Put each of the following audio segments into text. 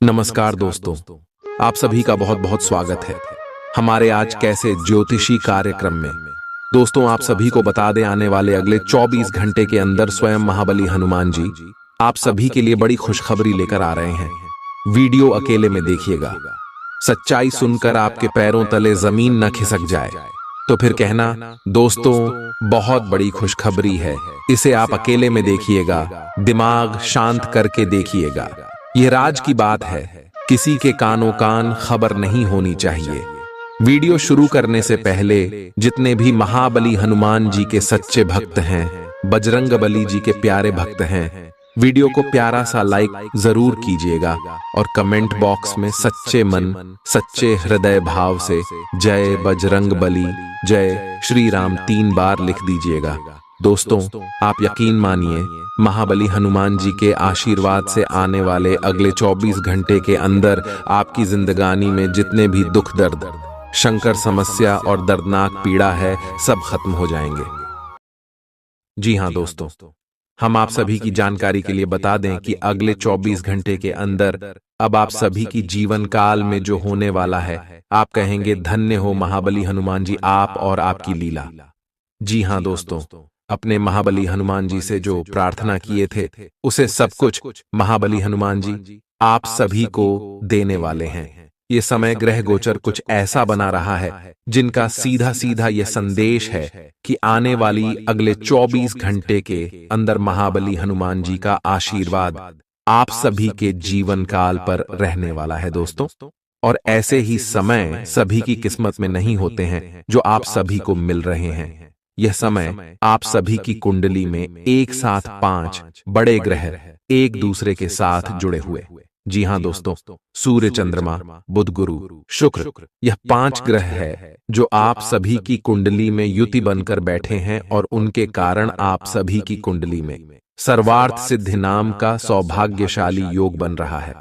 नमस्कार दोस्तों, आप सभी का बहुत बहुत स्वागत है हमारे आज कैसे ज्योतिषी कार्यक्रम में। दोस्तों, आप सभी को बता दें, आने वाले अगले 24 घंटे के अंदर स्वयं महाबली हनुमान जी आप सभी के लिए बड़ी खुशखबरी लेकर आ रहे हैं। वीडियो अकेले में देखिएगा। सच्चाई सुनकर आपके पैरों तले जमीन न खिसक जाए तो फिर कहना दोस्तों बहुत बड़ी खुशखबरी है, इसे आप अकेले में देखिएगा, दिमाग शांत करके देखिएगा। यह राज की बात है, किसी के कानों कान खबर नहीं होनी चाहिए। वीडियो शुरू करने से पहले जितने भी महाबली हनुमान जी के सच्चे भक्त हैं, बजरंगबली जी के प्यारे भक्त हैं, वीडियो को प्यारा सा लाइक जरूर कीजिएगा और कमेंट बॉक्स में सच्चे मन सच्चे हृदय भाव से जय बजरंगबली जय श्री राम 3 बार लिख दीजिएगा। दोस्तों, आप यकीन मानिए, महाबली हनुमान जी के आशीर्वाद से आने वाले अगले 24 घंटे के अंदर आपकी जिंदगानी में जितने भी दुख दर्द, शंकर समस्या और दर्दनाक पीड़ा है, सब खत्म हो जाएंगे। जी हां दोस्तों, हम आप सभी की जानकारी के लिए बता दें कि अगले 24 घंटे के अंदर अब आप सभी की जीवन काल में जो होने वाला है, आप कहेंगे धन्य हो महाबली हनुमान जी आप और आपकी लीला। जी हां दोस्तों, अपने महाबली हनुमान जी से जो प्रार्थना किए थे उसे सब कुछ महाबली हनुमान जी आप सभी को देने वाले हैं। ये समय ग्रह गोचर कुछ ऐसा बना रहा है जिनका सीधा सीधा यह संदेश है कि आने वाली अगले 24 घंटे के अंदर महाबली हनुमान जी का आशीर्वाद आप सभी के जीवन काल पर रहने वाला है दोस्तों। और ऐसे ही समय सभी की किस्मत में नहीं होते हैं जो आप सभी को मिल रहे हैं। यह समय आप सभी की कुंडली में एक साथ 5 बड़े ग्रह एक दूसरे के साथ जुड़े हुए। जी हां दोस्तों, सूर्य, चंद्रमा, बुध, गुरु, शुक्र, यह 5 ग्रह है जो आप सभी की कुंडली में युति बनकर बैठे हैं और उनके कारण आप सभी की कुंडली में सर्वार्थ सिद्धि नाम का सौभाग्यशाली योग बन रहा है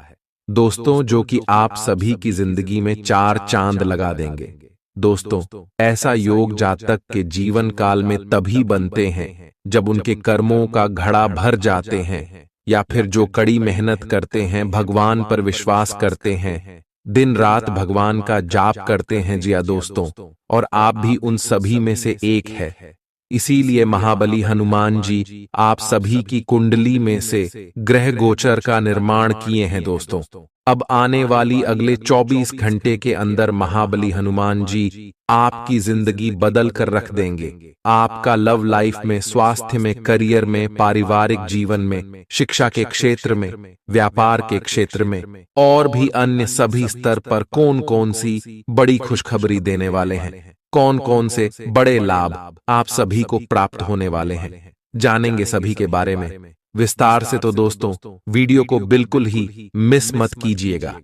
दोस्तों, जो कि आप सभी की जिंदगी में 4 चांद लगा देंगे। दोस्तों, ऐसा योग जातक के जीवन काल में तभी बनते हैं जब उनके कर्मों का घड़ा भर जाते हैं, या फिर जो कड़ी मेहनत करते हैं, भगवान पर विश्वास करते हैं, दिन रात भगवान का जाप करते हैं। जी दोस्तों, और आप भी उन सभी में से एक है। इसीलिए महाबली हनुमान जी आप सभी की कुंडली में से ग्रह गोचर का निर्माण किए हैं दोस्तों। अब आने वाली अगले 24 घंटे के अंदर महाबली हनुमान जी आपकी जिंदगी बदल कर रख देंगे। आपका लव लाइफ में, स्वास्थ्य में, करियर में, पारिवारिक जीवन में, शिक्षा के क्षेत्र में, व्यापार के क्षेत्र में और भी अन्य सभी स्तर पर कौन कौन सी बड़ी खुशखबरी देने वाले हैं, कौन कौन से बड़े लाभ आप सभी को प्राप्त होने वाले हैं, जानेंगे सभी के बारे में विस्तार से। तो दोस्तों, वीडियो को बिल्कुल ही मिस मत कीजिएगा,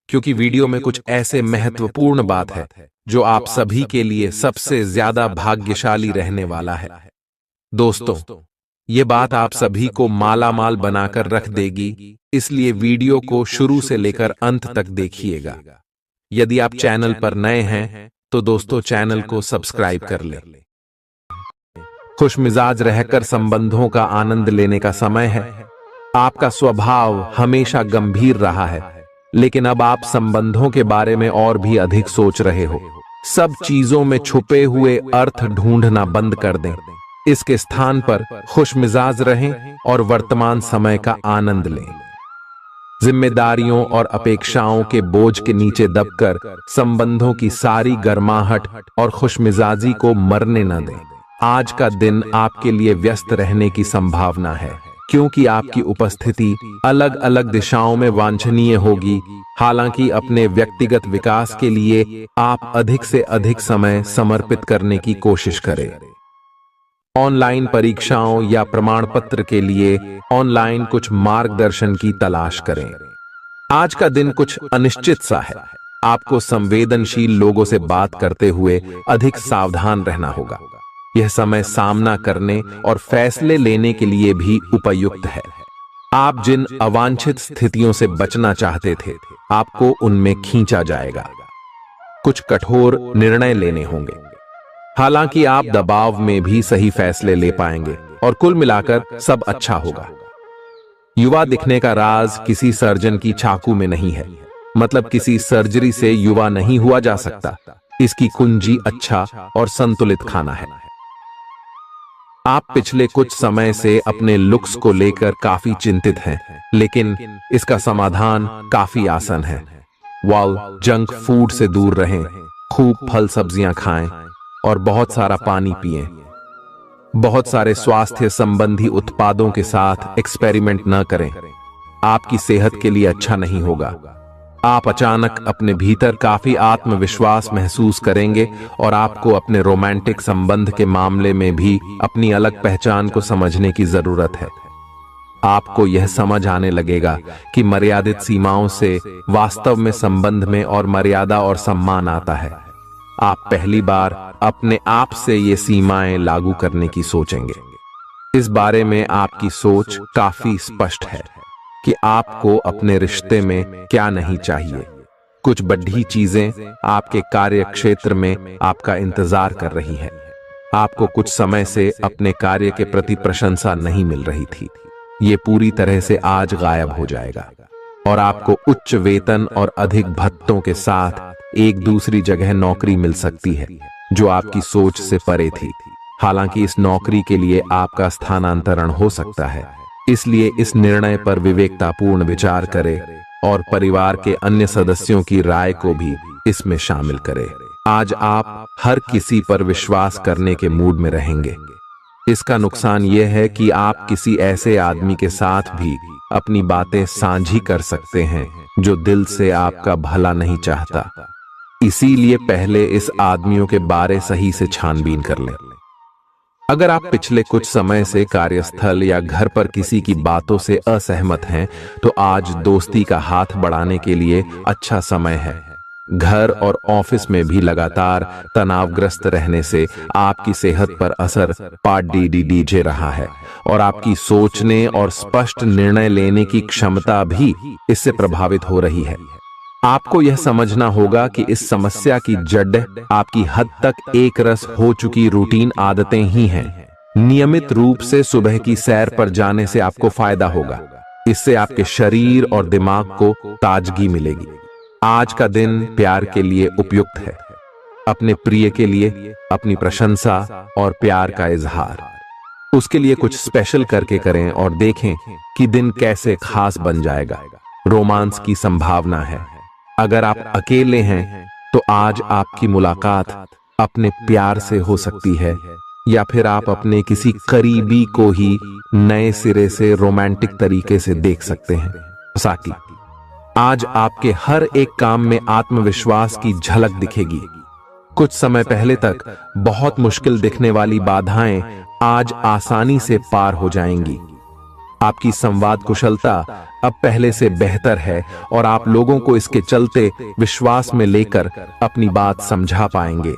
क्योंकि वीडियो में कुछ ऐसे महत्वपूर्ण बात है जो आप सभी के लिए सबसे ज्यादा भाग्यशाली रहने वाला है दोस्तों। ये बात आप सभी को माला माल बनाकर रख देगी, इसलिए वीडियो को शुरू से लेकर अंत तक देखिएगा। यदि आप चैनल पर नए हैं तो दोस्तों चैनल को सब्सक्राइब कर लें। खुश मिजाज रहकर संबंधों का आनंद लेने का समय है। आपका स्वभाव हमेशा गंभीर रहा है, लेकिन अब आप संबंधों के बारे में और भी अधिक सोच रहे हो। सब चीजों में छुपे हुए अर्थ ढूंढना बंद कर दें। इसके स्थान पर खुश मिजाज रहें और वर्तमान समय का आनंद लें। जिम्मेदारियों और अपेक्षाओं के बोझ के नीचे दबकर संबंधों की सारी गर्माहट और खुशमिजाजी को मरने न दें। आज का दिन आपके लिए व्यस्त रहने की संभावना है, क्योंकि आपकी उपस्थिति अलग अलग दिशाओं में वांछनीय होगी। हालांकि अपने व्यक्तिगत विकास के लिए आप अधिक से अधिक समय समर्पित करने की कोशिश करें। ऑनलाइन परीक्षाओं या प्रमाण पत्र के लिए ऑनलाइन कुछ मार्गदर्शन की तलाश करें। आज का दिन कुछ अनिश्चित सा है। आपको संवेदनशील लोगों से बात करते हुए अधिक सावधान रहना होगा। यह समय सामना करने और फैसले लेने के लिए भी उपयुक्त है। आप जिन अवांछित स्थितियों से बचना चाहते थे, आपको उनमें खींचा जाएगा। कुछ कठोर निर्णय लेने होंगे। हालांकि आप दबाव में भी सही फैसले ले पाएंगे और कुल मिलाकर सब अच्छा होगा। युवा दिखने का राज किसी सर्जन की चाकू में नहीं है, मतलब किसी सर्जरी से युवा नहीं हुआ जा सकता। इसकी कुंजी अच्छा और संतुलित खाना है। आप पिछले कुछ समय से अपने लुक्स को लेकर काफी चिंतित हैं, लेकिन इसका समाधान काफी आसान है। जंक फूड से दूर रहें, खूब फल सब्जियां खाएं और बहुत सारा पानी पिएं। बहुत सारे स्वास्थ्य संबंधी उत्पादों के साथ एक्सपेरिमेंट न करें, आपकी सेहत के लिए अच्छा नहीं होगा। आप अचानक अपने भीतर काफी आत्मविश्वास महसूस करेंगे और आपको अपने रोमांटिक संबंध के मामले में भी अपनी अलग पहचान को समझने की जरूरत है। आपको यह समझ आने लगेगा कि मर्यादित सीमाओं से वास्तव में संबंध में और मर्यादा और सम्मान आता है। आप पहली बार अपने आप से ये सीमाएं लागू करने की सोचेंगे। इस बारे में आपकी सोच काफी स्पष्ट है कि आपको अपने रिश्ते में क्या नहीं चाहिए। कुछ बड़ी चीजें आपके कार्य क्षेत्र में आपका इंतजार कर रही है। आपको कुछ समय से अपने कार्य के प्रति प्रशंसा नहीं मिल रही थी। ये पूरी तरह से आज गायब हो जाएगा और आपको उच्च वेतन और अधिक भत्तों के साथ एक दूसरी जगह नौकरी मिल सकती है जो आपकी सोच से परे थी। हालांकि इस नौकरी के लिए आपका स्थानांतरण हो सकता है, इसलिए इस निर्णय पर विवेकतापूर्ण विचार करें और परिवार के अन्य सदस्यों की राय को भी इसमें शामिल करें। आज आप हर किसी पर विश्वास करने के मूड में रहेंगे। इसका नुकसान यह है कि आप किसी ऐसे आदमी के साथ भी अपनी बातें साझी कर सकते हैं जो दिल से आपका भला नहीं चाहता। इसीलिए पहले इस आदमियों के बारे सही से छानबीन कर लें। अगर आप पिछले कुछ समय से कार्यस्थल या घर पर किसी की बातों से असहमत हैं, तो आज दोस्ती का हाथ बढ़ाने के लिए अच्छा समय है। घर और ऑफिस में भी लगातार तनावग्रस्त रहने से आपकी सेहत पर असर पड़ रहा है और आपकी सोचने और स्पष्ट निर्णय लेने की क्षमता भी इससे प्रभावित हो रही है। आपको यह समझना होगा कि इस समस्या की जड़ आपकी हद तक एक रस हो चुकी रूटीन आदतें ही हैं। नियमित रूप से सुबह की सैर पर जाने से आपको फायदा होगा। इससे आपके शरीर और दिमाग को ताजगी मिलेगी। आज का दिन प्यार के लिए उपयुक्त है। अपने प्रिय के लिए अपनी प्रशंसा और प्यार का इजहार उसके लिए कुछ स्पेशल करके करें और देखें कि दिन कैसे खास बन जाएगा। रोमांस की संभावना है। अगर आप अकेले हैं तो आज आपकी मुलाकात अपने प्यार से हो सकती है, या फिर आप अपने किसी करीबी को ही नए सिरे से रोमांटिक तरीके से देख सकते हैं। साकी, आज आपके हर एक काम में आत्मविश्वास की झलक दिखेगी। कुछ समय पहले तक बहुत मुश्किल दिखने वाली बाधाएं आज आसानी से पार हो जाएंगी। आपकी संवाद कुशलता अब पहले से बेहतर है और आप लोगों को इसके चलते विश्वास में लेकर अपनी बात समझा पाएंगे।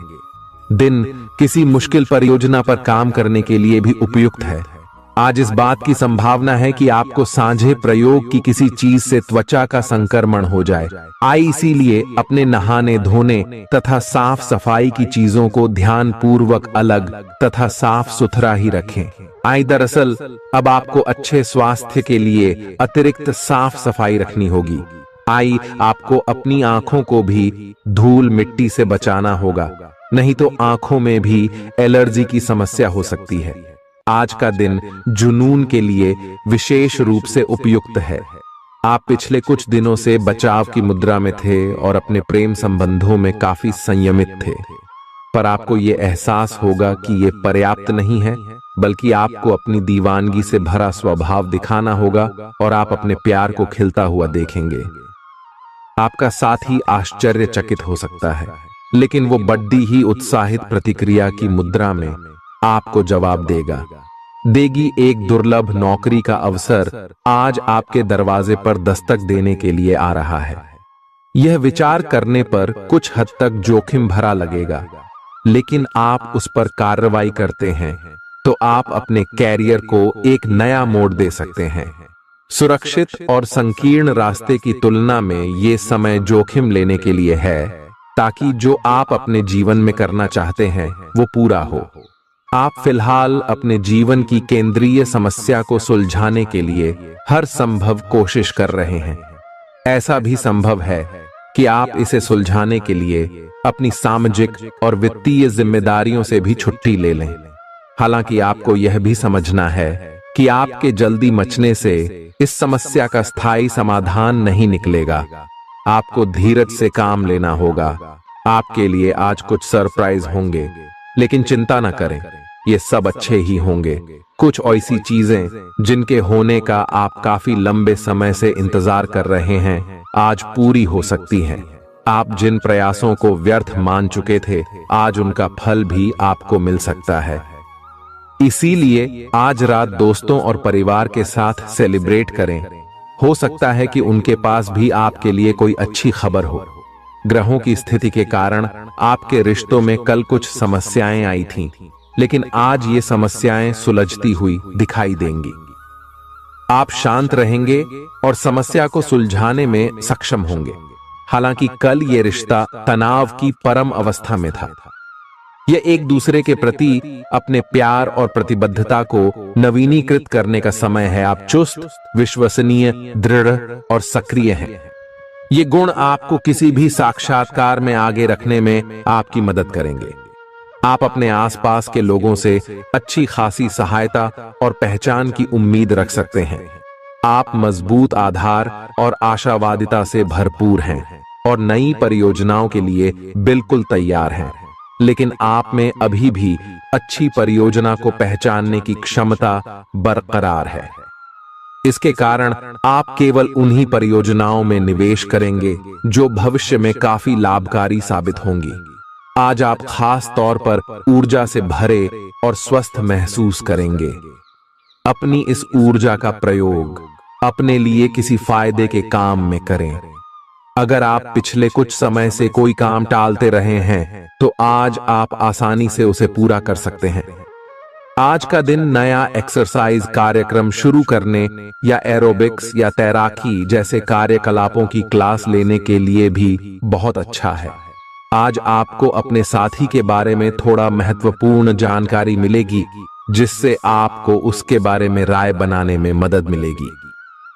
दिन किसी मुश्किल परियोजना पर काम करने के लिए भी उपयुक्त है। आज इस बात की संभावना है कि आपको साझे प्रयोग की किसी चीज से त्वचा का संक्रमण हो जाए। इसीलिए अपने नहाने धोने तथा साफ सफाई की चीजों को ध्यान पूर्वक अलग तथा साफ सुथरा ही रखें। दरअसल अब आपको अच्छे स्वास्थ्य के लिए अतिरिक्त साफ सफाई रखनी होगी। आपको अपनी आंखों को भी धूल मिट्टी से बचाना होगा, नहीं तो आंखों में भी एलर्जी की समस्या हो सकती है। आज का दिन जुनून के लिए विशेष रूप से उपयुक्त है। आप पिछले कुछ दिनों से बचाव की मुद्रा में थे और अपने प्रेम संबंधों में काफी संयमित थे, पर आपको ये एहसास होगा कि ये पर्याप्त नहीं है, बल्कि आपको अपनी दीवानगी से भरा स्वभाव दिखाना होगा और आप अपने प्यार को खिलता हुआ देखेंगे। आपका साथी आश्चर्यचकित हो सकता है, लेकिन वो बड़ी ही उत्साहित प्रतिक्रिया की मुद्रा में आपको जवाब देगी। एक दुर्लभ नौकरी का अवसर आज आपके दरवाजे पर दस्तक देने के लिए आ रहा है। यह विचार करने पर कुछ हद तक जोखिम भरा लगेगा, लेकिन आप उस पर कार्रवाई करते हैं तो आप अपने कैरियर को एक नया मोड़ दे सकते हैं। सुरक्षित और संकीर्ण रास्ते की तुलना में ये समय जोखिम लेने के लिए है, ताकि जो आप अपने जीवन में करना चाहते हैं वो पूरा हो। आप फिलहाल अपने जीवन की केंद्रीय समस्या को सुलझाने के लिए हर संभव कोशिश कर रहे हैं। ऐसा भी संभव है कि आप इसे सुलझाने के लिए अपनी सामाजिक और वित्तीय जिम्मेदारियों से भी छुट्टी ले लें। हालांकि आपको यह भी समझना है कि आपके जल्दी मचने से इस समस्या का स्थायी समाधान नहीं निकलेगा। आपको धीरज से काम लेना होगा। आपके लिए आज कुछ सरप्राइज होंगे, लेकिन चिंता न करें, ये सब अच्छे ही होंगे। कुछ ऐसी चीजें जिनके होने का आप काफी लंबे समय से इंतजार कर रहे हैं, आज पूरी हो सकती हैं। आप जिन प्रयासों को व्यर्थ मान चुके थे, आज उनका फल भी आपको मिल सकता है। इसीलिए आज रात दोस्तों और परिवार के साथ सेलिब्रेट करें। हो सकता है कि उनके पास भी आपके लिए कोई अच्छी खबर हो। ग्रहों की स्थिति के कारण आपके रिश्तों में कल कुछ समस्याएं आई थीं, लेकिन आज ये समस्याएं सुलझती हुई दिखाई देंगी। आप शांत रहेंगे और समस्या को सुलझाने में सक्षम होंगे। हालांकि कल ये रिश्ता तनाव की परम अवस्था में था। यह एक दूसरे के प्रति अपने प्यार और प्रतिबद्धता को नवीनीकृत करने का समय है। आप चुस्त, विश्वसनीय, दृढ़ और सक्रिय हैं। ये गुण आपको किसी भी साक्षात्कार में आगे रखने में आपकी मदद करेंगे। आप अपने आसपास के लोगों से अच्छी खासी सहायता और पहचान की उम्मीद रख सकते हैं। आप मजबूत आधार और आशावादिता से भरपूर हैं और नई परियोजनाओं के लिए बिल्कुल तैयार हैं। लेकिन आप में अभी भी अच्छी परियोजना को पहचानने की क्षमता बरकरार है। इसके कारण आप केवल उन्हीं परियोजनाओं में निवेश करेंगे जो भविष्य में काफी लाभकारी साबित होंगी। आज आप खास तौर पर ऊर्जा से भरे और स्वस्थ महसूस करेंगे। अपनी इस ऊर्जा का प्रयोग अपने लिए किसी फायदे के काम में करें। अगर आप पिछले कुछ समय से कोई काम टालते रहे हैं, तो आज आप आसानी से उसे पूरा कर सकते हैं। आज का दिन नया एक्सरसाइज कार्यक्रम शुरू करने या एरोबिक्स या तैराकी जैसे कार्यकलापों की क्लास लेने के लिए भी बहुत अच्छा है। आज आपको अपने साथी के बारे में थोड़ा महत्वपूर्ण जानकारी मिलेगी, जिससे आपको उसके बारे में राय बनाने में मदद मिलेगी।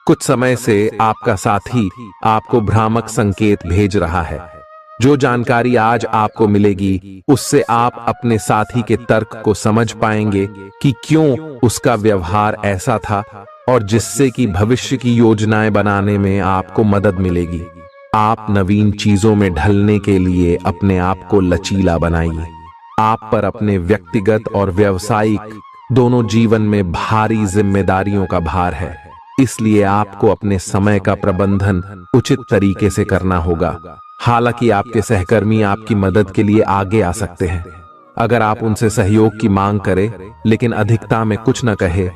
कुछ समय से आपका साथी आपको भ्रामक संकेत भेज रहा है। जो जानकारी आज आपको मिलेगी, उससे आप अपने साथी के तर्क को समझ पाएंगे कि क्यों उसका व्यवहार ऐसा था, और जिससे कि भविष्य की योजनाएं बनाने में आपको मदद मिलेगी। आप नवीन चीजों में ढलने के लिए अपने आप को लचीला बनाइए। आप पर अपने व्यक्तिगत और व्यावसायिक दोनों जीवन में भारी जिम्मेदारियों का भार है। इसलिए आपको अपने समय का प्रबंधन उचित तरीके से करना होगा। हालांकि आपके सहकर्मी आपकी मदद के लिए आगे आ सकते हैं, अगर आप उनसे सहयोग की मांग करें, लेकिन अधिकता में कुछ न कहे,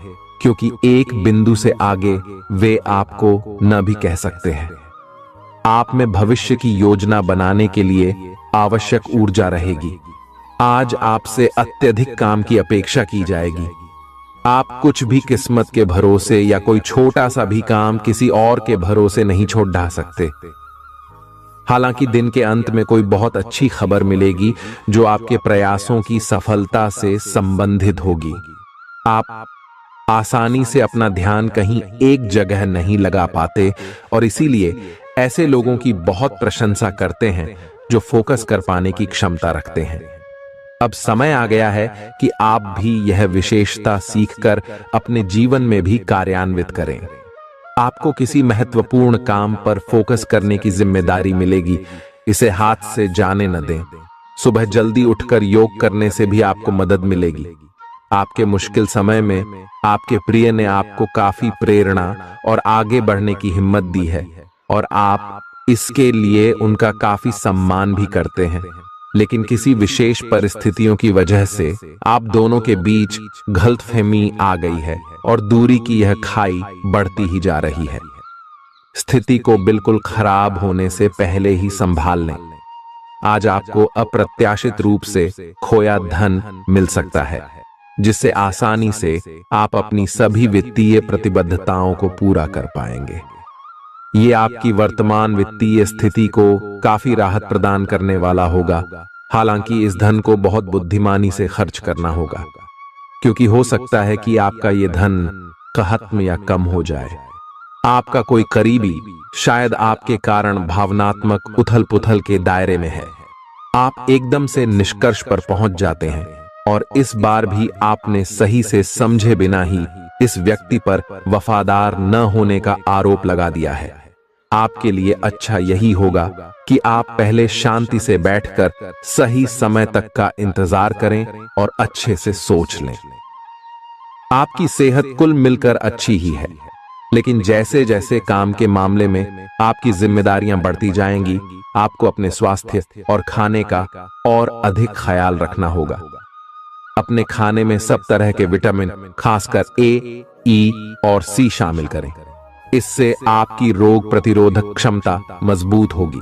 क्योंकि एक बिंदु से आगे वे आपको न भी कह सकते हैं। आप में भविष्य की योजना बनाने के लिए आवश्यक ऊर्जा रहेगी। आज आपसे अत्यधिक काम की अपेक्षा की जाएगी। आप कुछ भी किस्मत के भरोसे या कोई छोटा सा भी काम किसी और के भरोसे नहीं छोड़ ढा सकते। हालांकि दिन के अंत में कोई बहुत अच्छी खबर मिलेगी जो आपके प्रयासों की सफलता से संबंधित होगी। आप आसानी से अपना ध्यान कहीं एक जगह नहीं लगा पाते, और इसीलिए ऐसे लोगों की बहुत प्रशंसा करते हैं जो फोकस कर पाने की क्षमता रखते हैं। अब समय आ गया है कि आप भी यह विशेषता सीखकर अपने जीवन में भी कार्यान्वित करें। आपको किसी महत्वपूर्ण काम पर फोकस करने की जिम्मेदारी मिलेगी। इसे हाथ से जाने न दें। सुबह जल्दी उठकर योग करने से भी आपको मदद मिलेगी। आपके मुश्किल समय में आपके प्रिय ने आपको काफी प्रेरणा और आगे बढ़ने की हिम्मत दी है, और आप इसके लिए उनका काफी सम्मान भी करते हैं। लेकिन किसी विशेष परिस्थितियों की वजह से आप दोनों के बीच गलतफहमी आ गई है और दूरी की यह खाई बढ़ती ही जा रही है। स्थिति को बिल्कुल खराब होने से पहले ही संभाल लें। आज आपको अप्रत्याशित रूप से खोया धन मिल सकता है, जिससे आसानी से आप अपनी सभी वित्तीय प्रतिबद्धताओं को पूरा कर पाएंगे। ये आपकी वर्तमान वित्तीय स्थिति को काफी राहत प्रदान करने वाला होगा। हालांकि इस धन को बहुत बुद्धिमानी से खर्च करना होगा। क्योंकि हो सकता है कि आपका ये धन खत्म या कम हो जाए। आपका कोई करीबी शायद आपके कारण भावनात्मक उथल पुथल के दायरे में है। आप एकदम से निष्कर्ष पर पहुंच जाते हैं और इस बार भी आपने सही से समझे बिना ही इस व्यक्ति पर वफादार न होने का आरोप लगा दिया है। आपके लिए अच्छा यही होगा कि आप पहले शांति से बैठकर सही समय तक का इंतजार करें और अच्छे से सोच लें। आपकी सेहत कुल मिलकर अच्छी ही है, लेकिन जैसे जैसे काम के मामले में आपकी जिम्मेदारियां बढ़ती जाएंगी, आपको अपने स्वास्थ्य और खाने का और अधिक ख्याल रखना होगा। अपने खाने में सब तरह के विटामिन, खासकर ए, ई और सी शामिल करें। इससे आपकी रोग प्रतिरोधक क्षमता मजबूत होगी।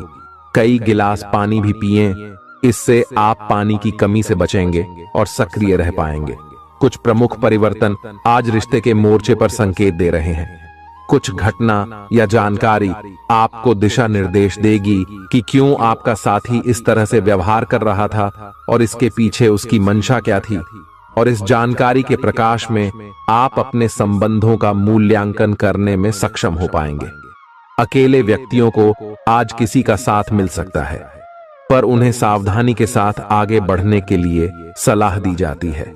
कई गिलास पानी भी पिएं, इससे आप पानी की कमी से बचेंगे और सक्रिय रह पाएंगे। कुछ प्रमुख परिवर्तन आज रिश्ते के मोर्चे पर संकेत दे रहे हैं। कुछ घटना या जानकारी आपको दिशा निर्देश देगी कि क्यों आपका साथी इस तरह से व्यवहार कर रहा था और इसके पीछे उसकी मंशा क्या थी। और इस जानकारी के प्रकाश में आप अपने संबंधों का मूल्यांकन करने में सक्षम हो पाएंगे। अकेले व्यक्तियों को आज किसी का साथ मिल सकता है, पर उन्हें सावधानी के साथ आगे बढ़ने के लिए सलाह दी जाती है।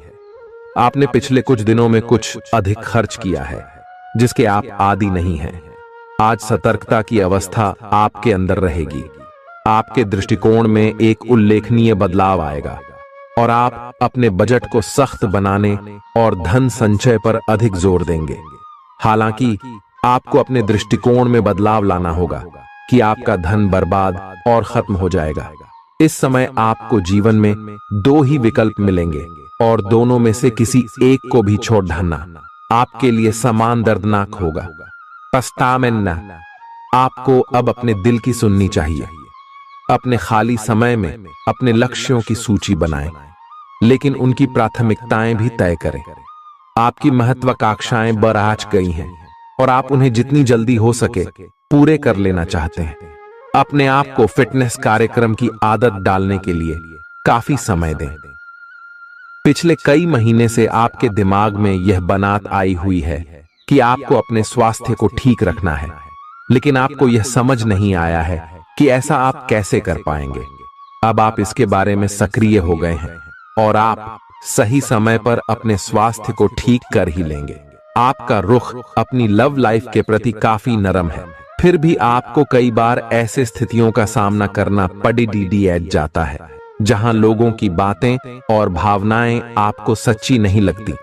आपने पिछले कुछ दिनों में कुछ अधिक खर्च किया है जिसके आप आदी नहीं हैं। आज सतर्कता की अवस्था आपके अंदर रहेगी। आपके दृष्टिकोण में एक उल्लेखनीय बदलाव आएगा और आप अपने बजट को सख्त बनाने और धन संचय पर अधिक जोर देंगे। हालांकि आपको अपने दृष्टिकोण में बदलाव लाना होगा कि आपका धन बर्बाद और खत्म हो जाएगा। इस समय आपको जीवन में दो ही विकल्प मिलेंगे और दोनों में से किसी एक को भी छोड़ डालना आपके लिए समान दर्दनाक होगा। पछतावें। आपको अब अपने दिल की सुननी चाहिए। अपने खाली समय में अपने लक्ष्यों की सूची बनाएं, लेकिन उनकी प्राथमिकताएं भी तय करें। आपकी महत्वाकांक्षाएं बराज गई हैं और आप उन्हें जितनी जल्दी हो सके पूरे कर लेना चाहते हैं। अपने आप को फिटनेस कार्यक्रम की आदत डालने के लिए काफी समय दें। पिछले कई महीने से आपके दिमाग में यह बात आई हुई है कि आपको अपने स्वास्थ्य को ठीक रखना है, लेकिन आपको यह समझ नहीं आया है कि ऐसा आप कैसे कर पाएंगे। अब आप इसके बारे में सक्रिय हो गए हैं और आप सही समय पर अपने स्वास्थ्य को ठीक कर ही लेंगे। आपका रुख अपनी लव लाइफ के प्रति काफी नरम है, फिर भी आपको कई बार ऐसे स्थितियों का सामना करना पड़ जाता है जहां लोगों की बातें और भावनाएं आपको सच्ची नहीं लगती।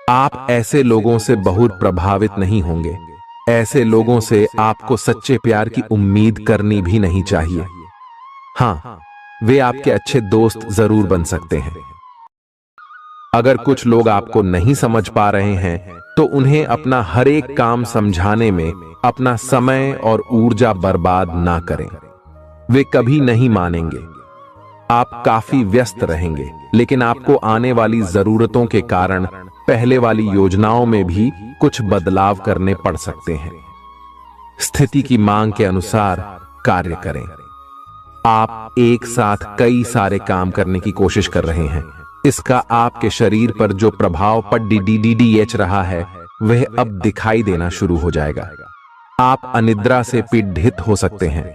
आप ऐसे लोगों से बहुत प्रभावित नहीं होंगे। ऐसे लोगों से आपको सच्चे प्यार की उम्मीद करनी भी नहीं चाहिए। हाँ, वे आपके अच्छे दोस्त जरूर बन सकते हैं। अगर कुछ लोग आपको नहीं समझ पा रहे हैं तो उन्हें अपना हर एक काम समझाने में अपना समय और ऊर्जा बर्बाद ना करें। वे कभी नहीं मानेंगे। आप काफी व्यस्त रहेंगे, लेकिन आपको आने वाली जरूरतों के कारण पहले वाली योजनाओं में भी कुछ बदलाव करने पड़ सकते हैं। स्थिति की मांग के अनुसार कार्य करें। आप एक साथ कई सारे काम करने की कोशिश कर रहे हैं। इसका आपके शरीर पर जो प्रभाव पड़ रहा है वह अब दिखाई देना शुरू हो जाएगा। आप अनिद्रा से पीड़ित हो सकते हैं।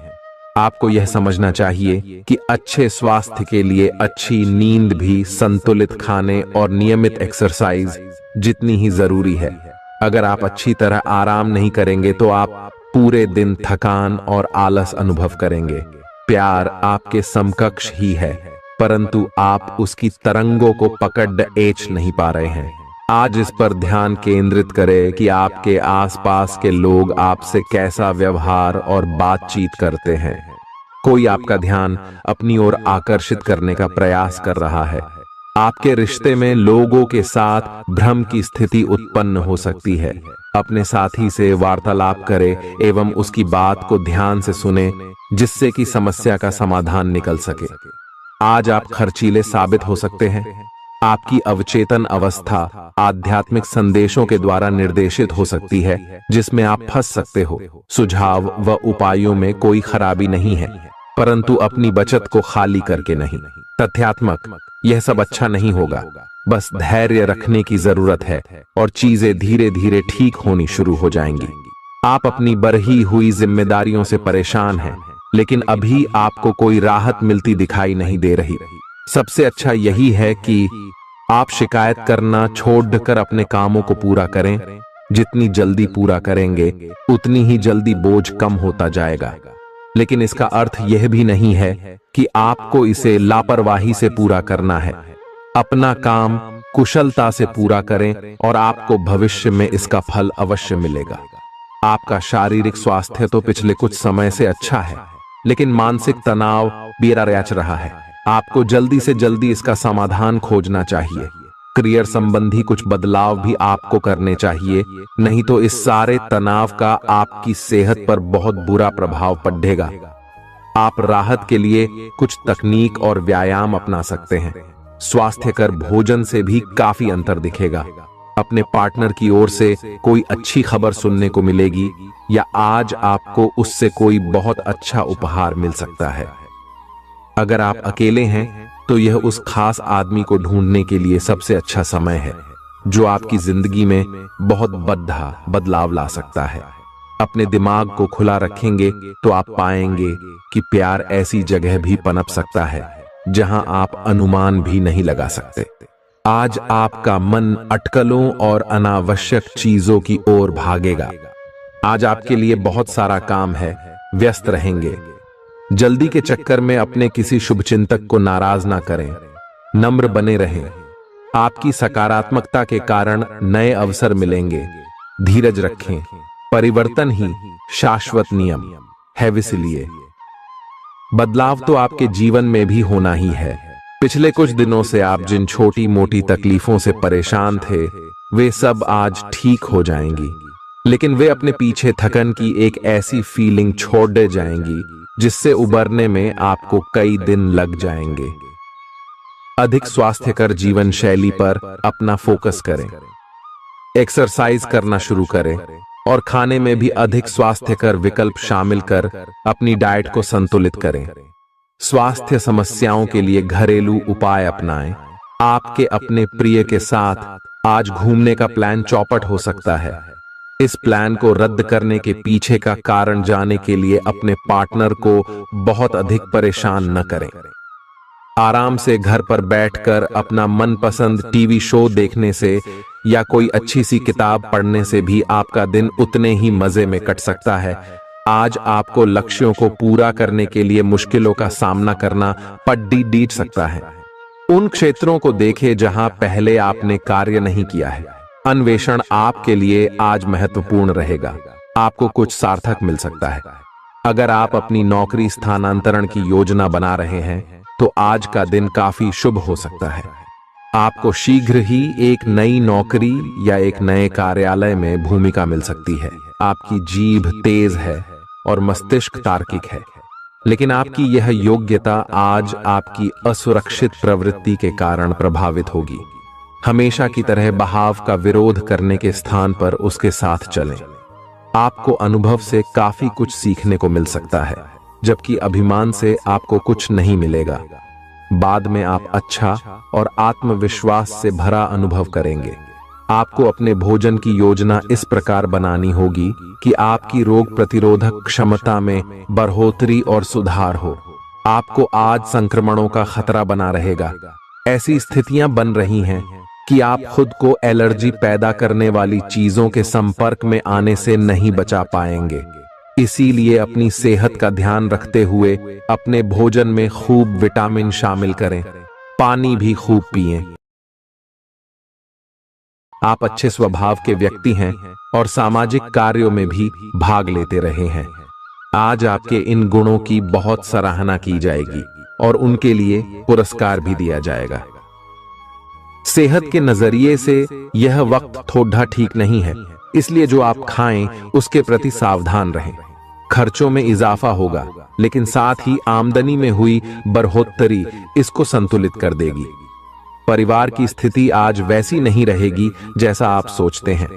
आपको यह समझना चाहिए कि अच्छे स्वास्थ्य के लिए अच्छी नींद भी संतुलित खाने और नियमित एक्सरसाइज जितनी ही जरूरी है। अगर आप अच्छी तरह आराम नहीं करेंगे तो आप पूरे दिन थकान और आलस अनुभव करेंगे। प्यार आपके समकक्ष ही है, परंतु आप उसकी तरंगों को पकड़ नहीं पा रहे हैं। आज इस पर ध्यान केंद्रित करें कि आपके आसपास के लोग आपसे कैसा व्यवहार और बातचीत करते हैं। कोई आपका ध्यान अपनी ओर आकर्षित करने का प्रयास कर रहा है। आपके रिश्ते में लोगों के साथ भ्रम की स्थिति उत्पन्न हो सकती है। अपने साथी से वार्तालाप करें एवं उसकी बात को ध्यान से सुने, जिससे कि समस्या का समाधान निकल सके। आज आप खर्चीले साबित हो सकते हैं। आपकी अवचेतन अवस्था आध्यात्मिक संदेशों के द्वारा निर्देशित हो सकती है, जिसमें आप फंस सकते हो। सुझाव व उपायों में कोई खराबी नहीं है, परंतु अपनी बचत को खाली करके नहीं। तथ्यात्मक यह सब अच्छा नहीं होगा। बस धैर्य रखने की जरूरत है और चीजें धीरे धीरे ठीक होनी शुरू हो जाएंगी। आप अपनी बढ़ी हुई जिम्मेदारियों से परेशान हैं, लेकिन अभी आपको कोई राहत मिलती दिखाई नहीं दे रही। सबसे अच्छा यही है कि आप शिकायत करना छोड़कर अपने कामों को पूरा करें। जितनी जल्दी पूरा करेंगे उतनी ही जल्दी बोझ कम होता जाएगा। लेकिन इसका अर्थ यह भी नहीं है कि आपको इसे लापरवाही से पूरा करना है। अपना काम कुशलता से पूरा करें और आपको भविष्य में इसका फल अवश्य मिलेगा। आपका शारीरिक स्वास्थ्य तो पिछले कुछ समय से अच्छा है, लेकिन मानसिक तनाव बेरा रच रहा है। आपको जल्दी से जल्दी इसका समाधान खोजना चाहिए। करियर संबंधी कुछ बदलाव भी आपको करने चाहिए, नहीं तो इस सारे तनाव का आपकी सेहत पर बहुत बुरा प्रभाव पड़ेगा। आप राहत के लिए कुछ तकनीक और व्यायाम अपना सकते हैं। स्वास्थ्यकर भोजन से भी काफी अंतर दिखेगा। अपने पार्टनर की ओर से कोई अच्छी खबर सुनने को मिलेगी या आज आपको उससे कोई बहुत अच्छा उपहार मिल सकता है। अगर आप अकेले हैं तो यह उस खास आदमी को ढूंढने के लिए सबसे अच्छा समय है जो आपकी जिंदगी में बहुत बड़ा बदलाव ला सकता है। अपने दिमाग को खुला रखेंगे तो आप पाएंगे कि प्यार ऐसी जगह भी पनप सकता है जहां आप अनुमान भी नहीं लगा सकते। आज आपका मन अटकलों और अनावश्यक चीजों की ओर भागेगा। आज आपके लिए बहुत सारा काम है, व्यस्त रहेंगे। जल्दी के चक्कर में अपने किसी शुभचिंतक को नाराज ना करें, नम्र बने रहें। आपकी सकारात्मकता के कारण नए अवसर मिलेंगे। धीरज रखें, परिवर्तन ही शाश्वत नियम है, इसलिए बदलाव तो आपके जीवन में भी होना ही है। पिछले कुछ दिनों से आप जिन छोटी मोटी तकलीफों से परेशान थे वे सब आज ठीक हो जाएंगी, लेकिन वे अपने पीछे थकन की एक ऐसी फीलिंग छोड़ दे जाएंगी जिससे उबरने में आपको कई दिन लग जाएंगे। अधिक स्वास्थ्यकर जीवन शैली पर अपना फोकस करें, एक्सरसाइज करना शुरू करें और खाने में भी अधिक स्वास्थ्यकर विकल्प शामिल कर अपनी डाइट को संतुलित करें। स्वास्थ्य समस्याओं के लिए घरेलू उपाय अपनाएं। आपके अपने प्रिय के साथ आज घूमने का प्लान चौपट हो सकता है। इस प्लान को रद्द करने के पीछे का कारण जानने के लिए अपने पार्टनर को बहुत अधिक परेशान न करें। आराम से घर पर बैठकर अपना मनपसंद टीवी शो देखने से या कोई अच्छी सी किताब पढ़ने से भी आपका दिन उतने ही मजे में कट सकता है। आज आपको लक्ष्यों को पूरा करने के लिए मुश्किलों का सामना करना पड़ सकता है। उन क्षेत्रों को देखें जहां पहले आपने कार्य नहीं किया है। अन्वेषण आपके लिए आज महत्वपूर्ण रहेगा। आपको कुछ सार्थक मिल सकता है। अगर आप अपनी नौकरी स्थानांतरण की योजना बना रहे हैं तो आज का दिन काफी शुभ हो सकता है। आपको शीघ्र ही एक नई नौकरी या एक नए कार्यालय में भूमिका मिल सकती है। आपकी जीभ तेज है और मस्तिष्क तार्किक है, लेकिन आपकी यह योग्यता आज आपकी असुरक्षित प्रवृत्ति के कारण प्रभावित होगी। हमेशा की तरह बहाव का विरोध करने के स्थान पर उसके साथ चलें। आपको अनुभव से काफी कुछ सीखने को मिल सकता है, जबकि अभिमान से आपको कुछ नहीं मिलेगा। बाद में आप अच्छा और आत्मविश्वास से भरा अनुभव करेंगे। आपको अपने भोजन की योजना इस प्रकार बनानी होगी कि आपकी रोग प्रतिरोधक क्षमता में बढ़ोतरी और सुधार हो। आपको आज संक्रमणों का खतरा बना रहेगा। ऐसी स्थितियां बन रही हैं कि आप खुद को एलर्जी पैदा करने वाली चीजों के संपर्क में आने से नहीं बचा पाएंगे। इसीलिए अपनी सेहत का ध्यान रखते हुए अपने भोजन में खूब विटामिन शामिल करें। पानी भी खूब पिएं। आप अच्छे स्वभाव के व्यक्ति हैं और सामाजिक कार्यों में भी भाग लेते रहे हैं। आज आपके इन गुणों की बहुत सराहना की जाएगी और उनके लिए पुरस्कार भी दिया जाएगा। सेहत के नजरिए से यह वक्त थोड़ा ठीक नहीं है, इसलिए जो आप खाएं उसके प्रति सावधान रहें। खर्चों में इजाफा होगा, लेकिन साथ ही आमदनी में हुई बढ़ोतरी इसको संतुलित कर देगी। परिवार की स्थिति आज वैसी नहीं रहेगी जैसा आप सोचते हैं।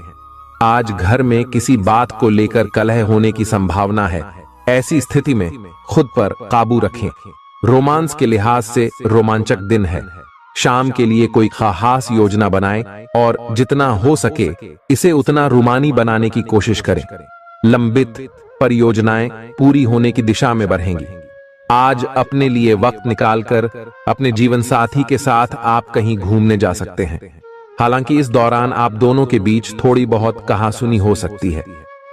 आज घर में किसी बात को लेकर कलह होने की संभावना है। ऐसी स्थिति में खुद पर काबू रखें। रोमांस के लिहाज से रोमांचक दिन है। शाम के लिए कोई खास योजना बनाएं और जितना हो सके इसे उतना रूमानी बनाने की कोशिश करें। लंबित परियोजनाएं पूरी होने की दिशा में बढ़ेंगी। आज अपने लिए वक्त निकालकर अपने जीवन साथी के साथ आप कहीं घूमने जा सकते हैं। हालांकि इस दौरान आप दोनों के बीच थोड़ी बहुत कहासुनी हो सकती है।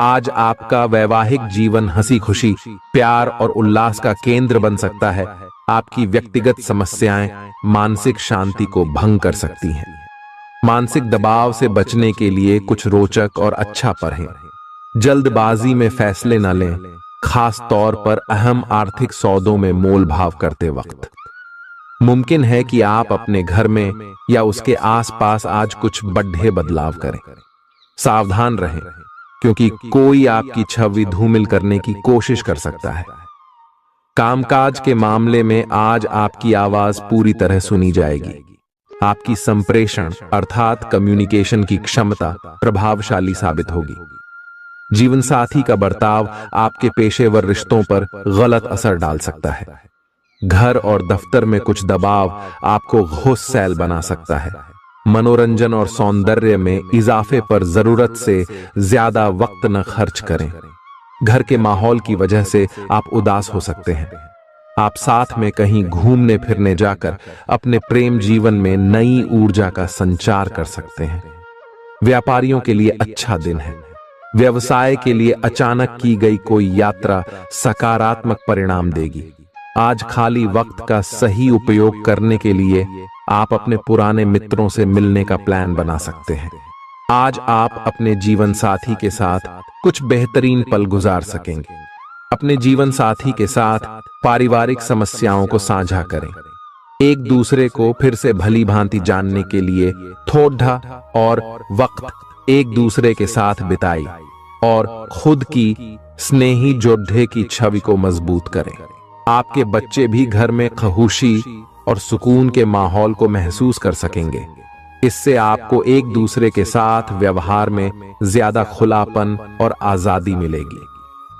आज आपका वैवाहिक जीवन हंसी खुशी, प्यार और उल्लास का केंद्र बन सकता है। आपकी व्यक्तिगत समस्याएं मानसिक शांति को भंग कर सकती हैं। मानसिक दबाव से बचने के लिए कुछ रोचक और अच्छा पढ़ें। जल्दबाजी में फैसले न लें, खास तौर पर अहम आर्थिक सौदों में मोल भाव करते वक्त। मुमकिन है कि आप अपने घर में या उसके आसपास आज कुछ बड़े बदलाव करें। सावधान रहें, क्योंकि कोई आपकी छवि धूमिल करने की कोशिश कर सकता है। कामकाज के मामले में आज आपकी आवाज पूरी तरह सुनी जाएगी। आपकी संप्रेषण अर्थात कम्युनिकेशन की क्षमता प्रभावशाली साबित होगी। जीवन साथी का बर्ताव आपके पेशेवर रिश्तों पर गलत असर डाल सकता है। घर और दफ्तर में कुछ दबाव आपको गुस्सैल बना सकता है। मनोरंजन और सौंदर्य में इजाफे पर जरूरत से ज्यादा वक्त न खर्च करें। घर के माहौल की वजह से आप उदास हो सकते हैं। आप साथ में कहीं घूमने फिरने जाकर अपने प्रेम जीवन में नई ऊर्जा का संचार कर सकते हैं। व्यापारियों के लिए अच्छा दिन है। व्यवसाय के लिए अचानक की गई कोई यात्रा सकारात्मक परिणाम देगी। आज खाली वक्त का सही उपयोग करने के लिए आप अपने पुराने मित्रों से मिलने का प्लान बना सकते हैं। आज आप अपने जीवन साथी के साथ कुछ बेहतरीन पल गुजार सकेंगे। अपने जीवन साथी के साथ पारिवारिक समस्याओं को साझा करें। एक दूसरे को फिर से भली भांति जानने के लिए थोड़ा और वक्त एक दूसरे के साथ बिताई और खुद की स्नेही जोड़े की छवि को मजबूत करें। आपके बच्चे भी घर में खुशी और सुकून के माहौल को महसूस कर सकेंगे। इससे आपको एक दूसरे के साथ व्यवहार में ज्यादा खुलापन और आजादी मिलेगी।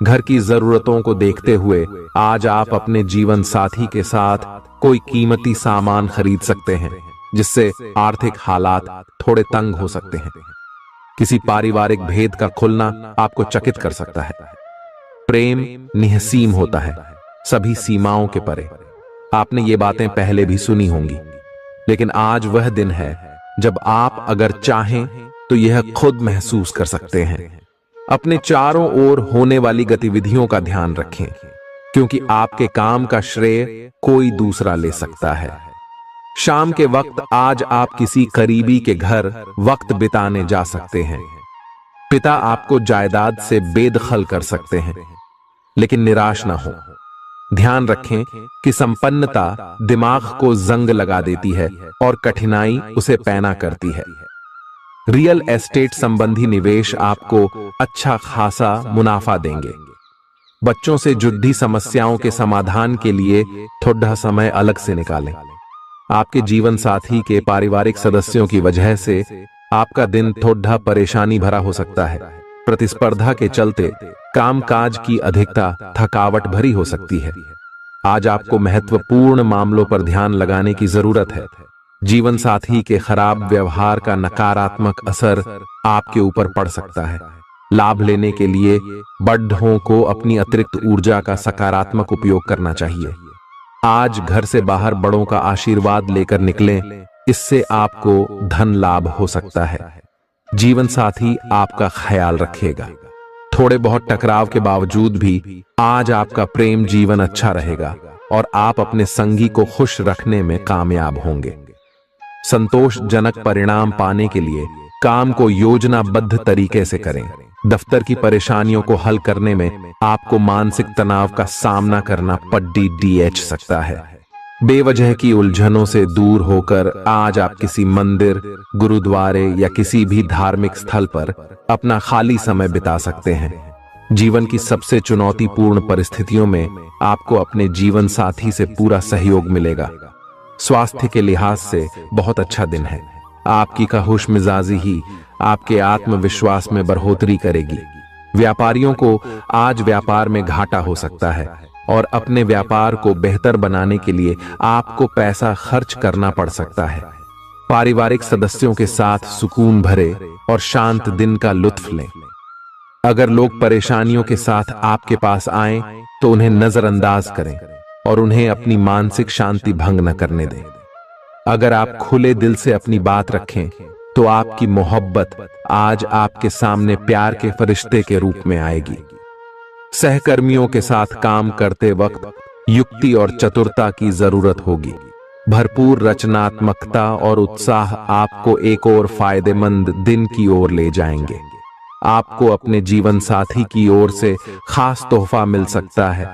घर की जरूरतों को देखते हुए आज आप अपने जीवन साथी के साथ कोई कीमती सामान खरीद सकते हैं, जिससे आर्थिक हालात थोड़े तंग हो सकते हैं। किसी पारिवारिक भेद का खुलना आपको चकित कर सकता है। प्रेम निहसीम होता है, सभी सीमाओं के परे। आपने ये बातें पहले भी सुनी होंगी, लेकिन आज वह दिन है जब आप अगर चाहें तो यह खुद महसूस कर सकते हैं। अपने चारों ओर होने वाली गतिविधियों का ध्यान रखें, क्योंकि आपके काम का श्रेय कोई दूसरा ले सकता है। शाम के वक्त आज आप किसी करीबी के घर वक्त बिताने जा सकते हैं। पिता आपको जायदाद से बेदखल कर सकते हैं, लेकिन निराश ना हो। ध्यान रखें कि संपन्नता दिमाग को जंग लगा देती है और कठिनाई उसे पैना करती है। रियल एस्टेट संबंधी निवेश आपको अच्छा खासा मुनाफा देंगे। बच्चों से जुड़ी समस्याओं के समाधान के लिए थोड़ा समय अलग से निकालें। आपके जीवन साथी के पारिवारिक सदस्यों की वजह से आपका दिन थोड़ा परेशानी भरा हो सकता है। प्रतिस्पर्धा के चलते कामकाज की अधिकता थकावट भरी हो सकती है। आज आपको महत्वपूर्ण मामलों पर ध्यान लगाने की जरूरत है। जीवन साथी के खराब व्यवहार का नकारात्मक असर आपके ऊपर पड़ सकता है। लाभ लेने के लिए बड़ों को अपनी अतिरिक्त ऊर्जा का सकारात्मक उपयोग करना चाहिए। आज घर से बाहर बड़ों का आशीर्वाद लेकर निकलें, इससे आपको धन लाभ हो सकता है। जीवन साथी आपका ख्याल रखेगा। थोड़े बहुत टकराव के बावजूद भी आज आपका प्रेम जीवन अच्छा रहेगा और आप अपने संगी को खुश रखने में कामयाब होंगे। संतोषजनक परिणाम पाने के लिए काम को योजनाबद्ध तरीके से करें। दफ्तर की परेशानियों को हल करने में आपको मानसिक तनाव का सामना करना पड़ सकता है। बेवजह की उलझनों से दूर होकर आज आप किसी मंदिर, गुरुद्वारे या किसी भी धार्मिक स्थल पर अपना खाली समय बिता सकते हैं। जीवन की सबसे चुनौतीपूर्ण परिस्थितियों में आपको अपने जीवन साथी से पूरा सहयोग मिलेगा। स्वास्थ्य के लिहाज से बहुत अच्छा दिन है। आपकी खुश मिजाजी ही आपके आत्मविश्वास में बढ़ोतरी करेगी। व्यापारियों को आज व्यापार में घाटा हो सकता है, और अपने व्यापार को बेहतर बनाने के लिए आपको पैसा खर्च करना पड़ सकता है। पारिवारिक सदस्यों के साथ सुकून भरे और शांत दिन का लुत्फ लें। अगर लोग परेशानियों के साथ आपके पास आएं, तो उन्हें नजरअंदाज करें और उन्हें अपनी मानसिक शांति भंग न करने दें। अगर आप खुले दिल से अपनी बात रखें, तो आपकी मोहब्बत आज आपके सामने प्यार के फरिश्ते के रूप में आएगी। सहकर्मियों के साथ काम करते वक्त युक्ति और चतुरता की जरूरत होगी। भरपूर रचनात्मकता और उत्साह आपको एक और फायदेमंद दिन की ओर ले जाएंगे। आपको अपने जीवन साथी की ओर से खास तोहफा मिल सकता है।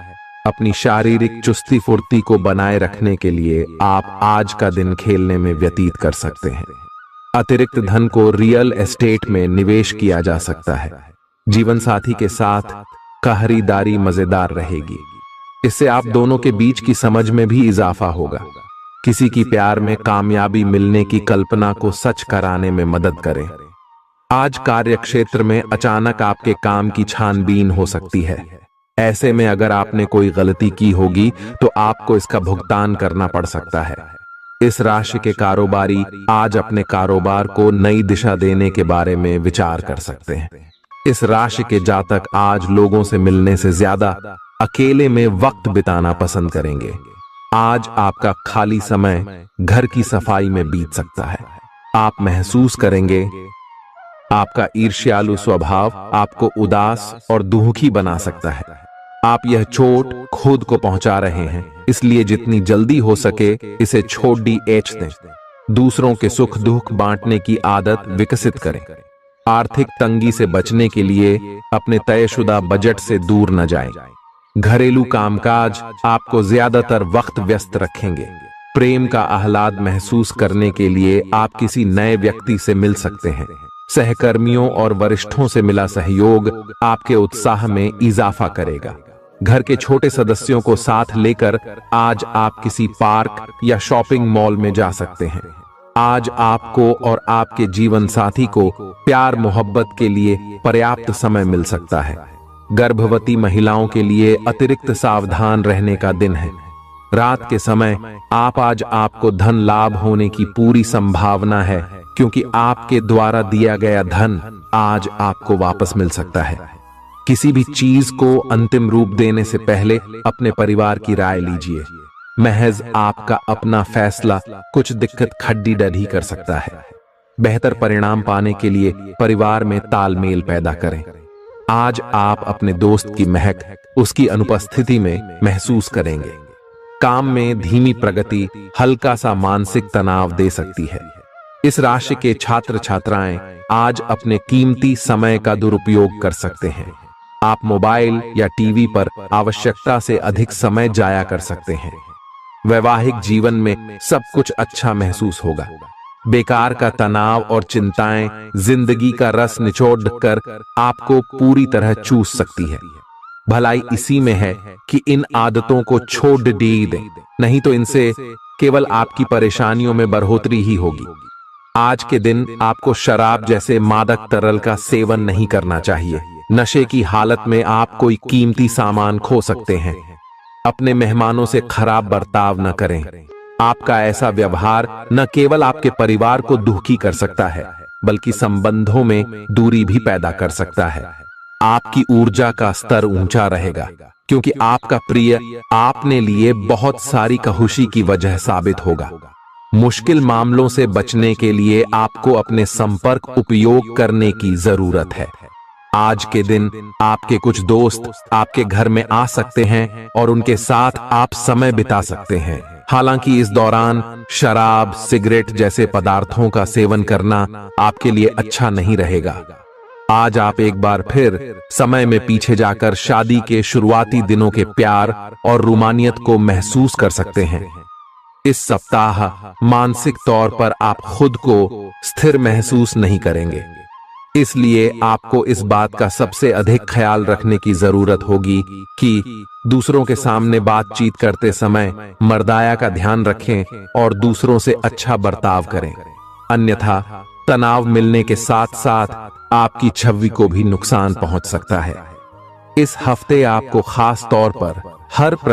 अपनी शारीरिक चुस्ती फुर्ती को बनाए रखने के लिए आप आज का दिन खेलने में व्यतीत कर सकते हैं। अतिरिक्त धन को रियल एस्टेट में निवेश किया जा सकता है। जीवन साथी के साथ खरीदारी मजेदार रहेगी। इससे आप दोनों के बीच की समझ में भी इजाफा होगा। किसी की प्यार में कामयाबी मिलने की कल्पना को सच कराने में मदद करें। आज कार्य क्षेत्र में अचानक आपके काम की छानबीन हो सकती है। ऐसे में अगर आपने कोई गलती की होगी तो आपको इसका भुगतान करना पड़ सकता है। इस राशि के कारोबारी आज अपने कारोबार को नई दिशा देने के बारे में विचार कर सकते हैं। इस राशि के जातक आज लोगों से मिलने से ज्यादा अकेले में वक्त बिताना पसंद करेंगे। आज आपका खाली समय घर की सफाई में बीत सकता है। आप महसूस करेंगे आपका ईर्ष्यालु स्वभाव आपको उदास और दुखी बना सकता है। आप यह चोट खुद को पहुंचा रहे हैं, इसलिए जितनी जल्दी हो सके इसे छोड़ दें। दूसरों के सुख दुख बांटने की आदत विकसित करें। आर्थिक तंगी से बचने के लिए अपने तयशुदा बजट से दूर न जाएं। घरेलू कामकाज आपको ज्यादातर वक्त व्यस्त रखेंगे। प्रेम का आह्लाद महसूस करने के लिए आप किसी नए व्यक्ति से मिल सकते हैं। सहकर्मियों और वरिष्ठों से मिला सहयोग आपके उत्साह में इजाफा करेगा। घर के छोटे सदस्यों को साथ लेकर आज आप किसी पार्क या शॉपिंग मॉल में जा सकते हैं। आज आपको और आपके जीवन साथी को प्यार मोहब्बत के लिए पर्याप्त समय मिल सकता है। गर्भवती महिलाओं के लिए अतिरिक्त सावधान रहने का दिन है। रात के समय आज आपको धन लाभ होने की पूरी संभावना है, क्योंकि आपके द्वारा दिया गया धन आज आपको वापस मिल सकता है। किसी भी चीज को अंतिम रूप देने से पहले अपने परिवार की राय लीजिए। महज आपका अपना फैसला कुछ दिक्कत खड्डी डढ़ी कर सकता है। बेहतर परिणाम पाने के लिए परिवार में तालमेल पैदा करें। आज आप अपने दोस्त की महक उसकी अनुपस्थिति में महसूस करेंगे। काम में धीमी प्रगति हल्का सा मानसिक तनाव दे सकती है। इस राशि के छात्र छात्राएं आज अपने कीमती समय का दुरुपयोग कर सकते हैं। आप मोबाइल या टीवी पर आवश्यकता से अधिक समय जाया कर सकते हैं। वैवाहिक जीवन में सब कुछ अच्छा महसूस होगा। बेकार का तनाव और चिंताएं जिंदगी का रस निचोड़ कर आपको पूरी तरह चूस सकती है। भलाई इसी में है कि इन आदतों को छोड़ दें, नहीं तो इनसे केवल आपकी परेशानियों में बढ़ोतरी ही होगी। आज के दिन आपको शराब जैसे मादक तरल का सेवन नहीं करना चाहिए। नशे की हालत में आप कोई कीमती सामान खो सकते हैं। अपने मेहमानों से खराब बर्ताव न करें। आपका ऐसा व्यवहार न केवल आपके परिवार को दुखी कर सकता है, बल्कि संबंधों में दूरी भी पैदा कर सकता है। आपकी ऊर्जा का स्तर ऊंचा रहेगा, क्योंकि आपका प्रिय आपने लिए बहुत सारी खुशी की वजह साबित होगा। मुश्किल मामलों से बचने के लिए आपको अपने संपर्क उपयोग करने की जरूरत है। आज के दिन आपके कुछ दोस्त आपके घर में आ सकते हैं और उनके साथ आप समय बिता सकते हैं। हालांकि इस दौरान शराब, सिगरेट जैसे पदार्थों का सेवन करना आपके लिए अच्छा नहीं रहेगा। आज आप एक बार फिर समय में पीछे जाकर शादी के शुरुआती दिनों के प्यार और रोमानियत को महसूस कर सकते हैं। इस सप्ताह मानसिक तौर पर आप खुद को स्थिर महसूस नहीं करेंगे, इसलिए आपको इस बात का सबसे अधिक ख्याल रखने की जरूरत होगी कि दूसरों के सामने बातचीत करते समय मर्दाया का ध्यान रखें और दूसरों से अच्छा बर्ताव करें। अन्यथा तनाव मिलने के साथ साथ आपकी छवि को भी नुकसान पहुंच सकता है। इस हफ्ते आपको खास तौर पर हर